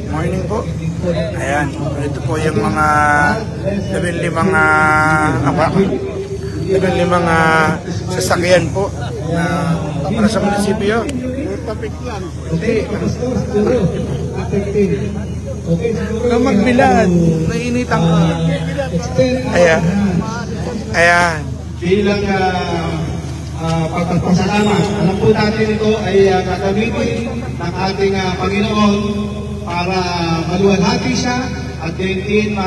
Morning po. Ayan, ito po yung mga 15 sasakyan po na para sa munisipyo. Hindi. Na magbilad. Nainitan ko. Ayan. Ayan. Bilang pagpapasalamat. Alam po natin ito ay gagamitin ng ating Panginoon para maluwalhati siya at din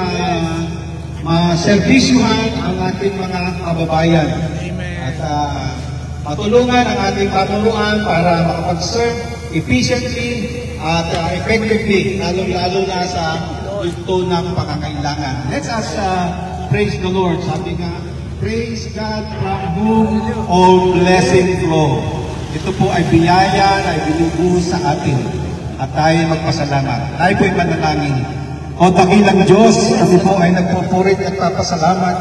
maservisyuhan ang ating mga kababayan. At matulungan ang ating pamunuan para makapag-serve efficiently at effectively, lalo-lalo na sa yugto ng pangangailangan. Let's us praise the Lord. Sabi nga, praise God from whom all blessing flow. Ito po ay biyaya na ibinubuhos sa atin at tayo magpasalamat. Tayo po ay manalangin. O dakilang Diyos, kami po ay nagpupurit at papasalamat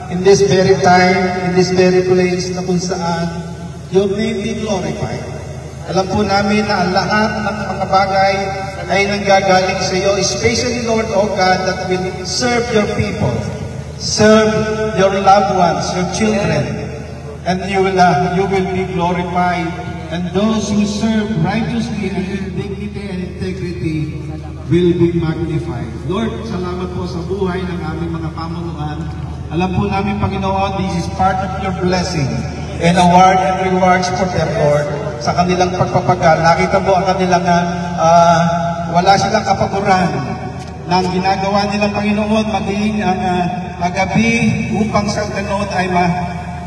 in this very time, in this very place na kung saan your name be glorified. Alam po namin na ang lahat ng mga bagay ay nanggagaling sa iyo, especially Lord, O God, that will serve your people. Serve your loved ones, your children, and you will be glorified. And those who serve righteously and with dignity and integrity will be magnified. Lord, salamat po sa buhay ng aming mga pamunuan. Alam po namin, Panginoon, this is part of your blessing and award and rewards for them, Lord, sa kanilang pagpapagal. Nakita mo ang kanilang wala silang kapaguran ng ginagawa nilang Panginoon, maging ang magabi upang sa ganoon ay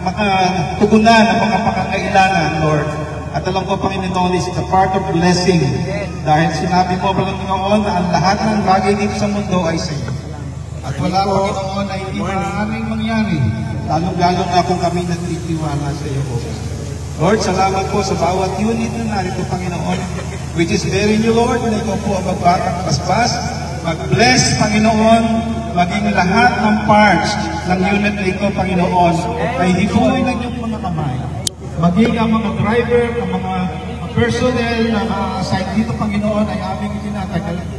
makatugunan ang mga pangangailangan, Lord. At alam ko, Panginoon, is a part of blessing. Dahil sinabi mo, Panginoon, na ang lahat ng bagay dito sa mundo ay sa iyo. At wala, Panginoon, ay hindi maaaring mangyari. Lalong-lalo na kung kami nagtitiwala sa iyo. Lord, salamat po sa bawat unit na narito, Panginoon, which is very new, Lord, na ikaw po ang magbatang paspas. Mag-bless, Panginoon, maging lahat ng parts ng unit na ito, Panginoon, ay hibuhin ng iyong mga kamay. Maging ang mga driver, ang mga personnel na naka-assign dito, Panginoon, ay aming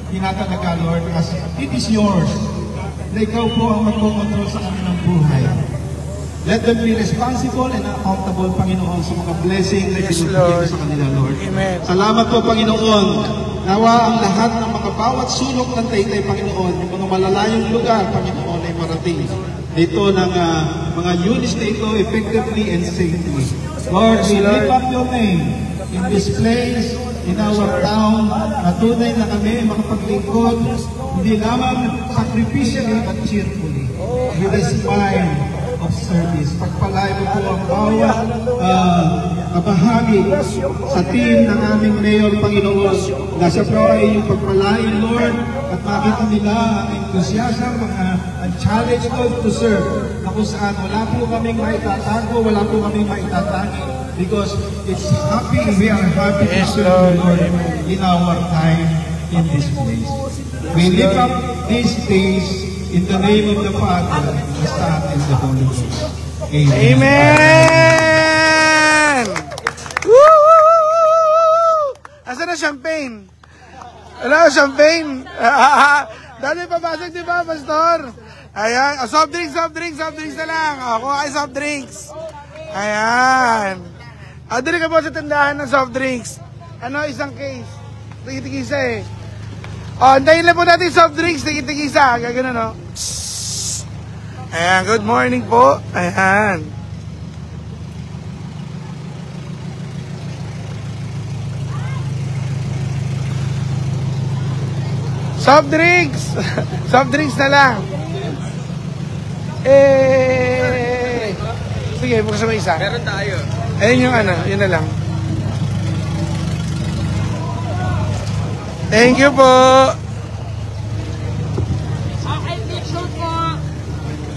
tinatalaga, Lord, as it is yours. Na ikaw po ang magkocontrol sa kanilang buhay. Let them be responsible and accountable, Panginoon, sa mga blessing na binibigay sa kanila, Lord. Amen. Salamat po, Panginoon. Nawa ang lahat ng mga bawat sulok ng Taytay, Panginoon, yung mga malalayong lugar, Panginoon, ay marating dito ng mga units na ito effectively and safely. Lord, we lift up your name in this place, in our town, na tunay na kami makapaglingkod, hindi lamang sacrificially but cheerfully, with a smile of service. Pagpalay mo po ang bawat kabahagi sa team ng aming Mayor, Panginoon, na siya po ay yung pagpalain, Lord, at makita nila ang enthusiasm, ang challenge, Lord, to serve, na kung saan wala po kaming maitatago, wala po kaming maitatangi, because it's happy, we are happy to serve the Lord in our time in this place. We lift up these days in the name of the Father, the Son, and the Holy Ghost. Amen. Amen! Woo! Asa na champagne? Wala champagne? Dali papasok, di ba, Pastor? Ayan. Soft drinks na lang. Ako ay soft drinks. Ayan. Dali ka po sa tindahan ng soft drinks. Ano, isang case. Tigit-tigisa eh. Antayin lang po natin soft drinks. Tigit-tigisa. Gagano, no? Ayan, good morning po. Ayan. Soft drinks. Soft drinks na lang. Sige, buksan mo isa. Meron tayo. Ayun yung ano, yun na lang. Thank you po. Okay, picture po.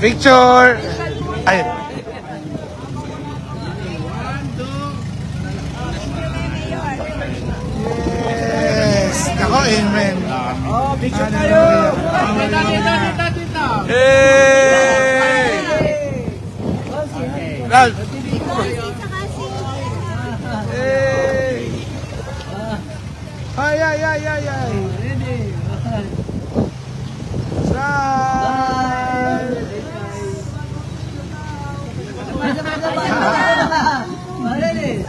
Picture. Ay. Yes. Ako, amen. Picture tayo. Hey! Ralph. Hey! Ay, ay, ay, ay, ay. Ready. Smile. Ready.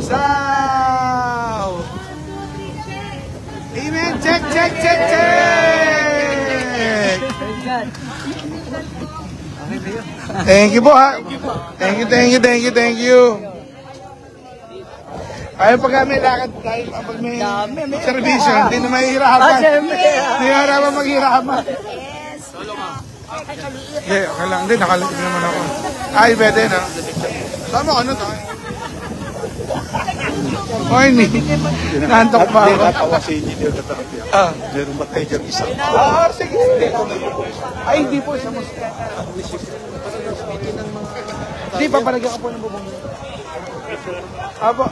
Saw. Amen. Check, check, check, check. Thank you po ha. Thank you, thank you, thank you, thank you. Ayaw pag may lakad tayo, pag may servisyo, hindi na mahihirapan. Hindi na mahihirapan maghirapan. Okay, okay lang. Hindi, nakalitin naman ako. Ay, pwede na. Sama ko ano to? Morning. Nantok pa ako. Natawa si Engineer Katarapia. Meron ba tayo dyan isa? Sige. Ay, hindi po. Isa mo. Hindi, papalagyan ko po ng bubong. Apo.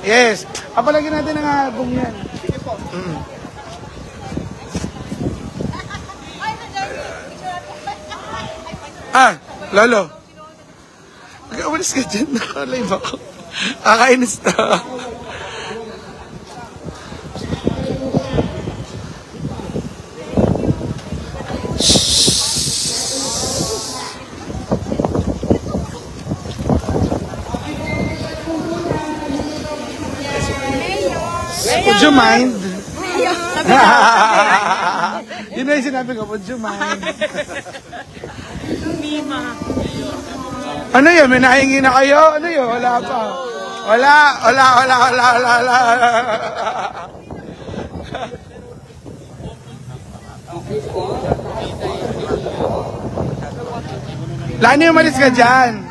Yes. Papalagyan natin ng bubong yan. Sige po. Lolo. Mag-awalis ka dyan. Nakalive ako. Kakainis na. Would you mind? Yun na yung sinabi ko, would you mind? Ano yun? May nahingi na kayo? Ano yun? Wala pa. Wala. Lani, umalis ka dyan.